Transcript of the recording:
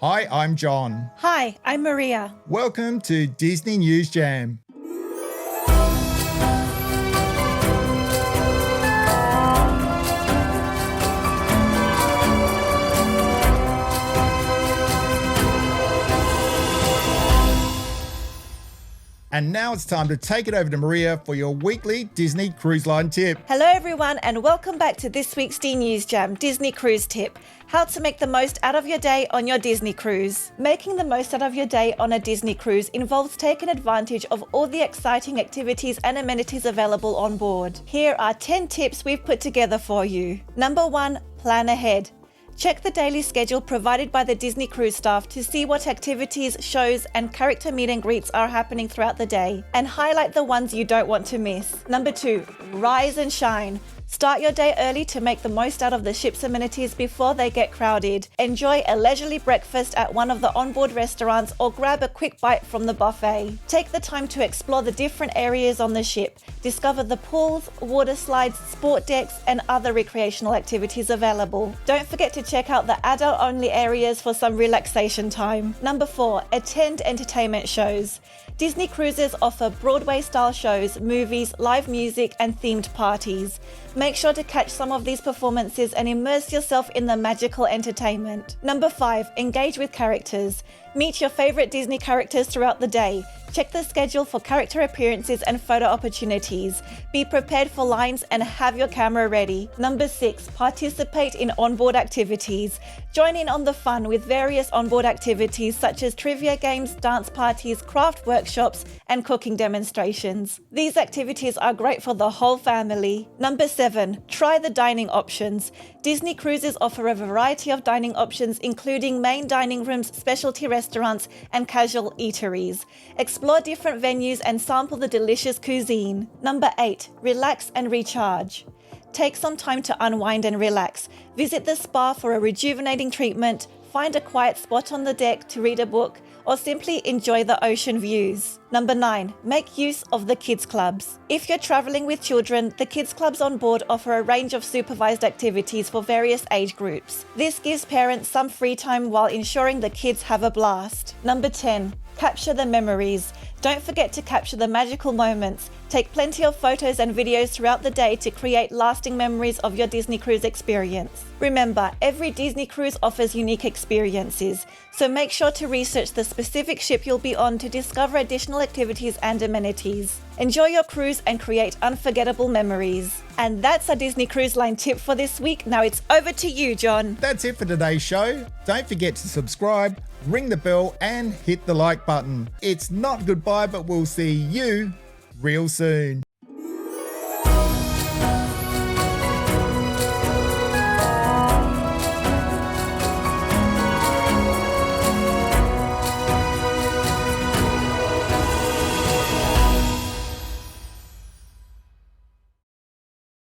Hi, I'm John. Hi, I'm Maria. Welcome to Disney News Jam. And now it's time to take it over to Maria for your weekly Disney Cruise Line tip. Hello everyone and welcome back to this week's D News Jam, Disney Cruise Tip. How to make the most out of your day on your Disney cruise. Making the most out of your day on a Disney cruise involves taking advantage of all the exciting activities and amenities available on board. Here are 10 tips we've put together for you. Number 1, plan ahead. Check the daily schedule provided by the Disney cruise staff to see what activities, shows, and character meet and greets are happening throughout the day, and highlight the ones you don't want to miss. Number 2, rise and shine. Start your day early to make the most out of the ship's amenities before they get crowded. Enjoy a leisurely breakfast at one of the onboard restaurants or grab a quick bite from the buffet. Take the time to explore the different areas on the ship. Discover the pools, water slides, sport decks, and other recreational activities available. Don't forget to check out the adult-only areas for some relaxation time. Number 4, attend entertainment shows. Disney cruises offer Broadway-style shows, movies, live music, and themed parties. Make sure to catch some of these performances and immerse yourself in the magical entertainment. Number 5, engage with characters. Meet your favorite Disney characters throughout the day. Check the schedule for character appearances and photo opportunities. Be prepared for lines and have your camera ready. Number 6, participate in onboard activities. Join in on the fun with various onboard activities such as trivia games, dance parties, craft workshops, and cooking demonstrations. These activities are great for the whole family. Number 7, try the dining options. Disney cruises offer a variety of dining options including main dining rooms, specialty restaurants, and casual eateries. Explore different venues and sample the delicious cuisine. Number 8, relax and recharge. Take some time to unwind and relax. Visit the spa for a rejuvenating treatment, find a quiet spot on the deck to read a book, or simply enjoy the ocean views. Number 9, make use of the kids clubs. If you're traveling with children, the kids clubs on board offer a range of supervised activities for various age groups. This gives parents some free time while ensuring the kids have a blast. Number 10, capture the memories. Don't forget to capture the magical moments. Take plenty of photos and videos throughout the day to create lasting memories of your Disney cruise experience. Remember, every Disney cruise offers unique experiences, so make sure to research the specific ship you'll be on to discover additional activities and amenities. Enjoy your cruise and create unforgettable memories. And that's our Disney Cruise Line tip for this week. Now it's over to you, John. That's it for today's show. Don't forget to subscribe, ring the bell, and hit the like button. It's not goodbye, but we'll see you real soon.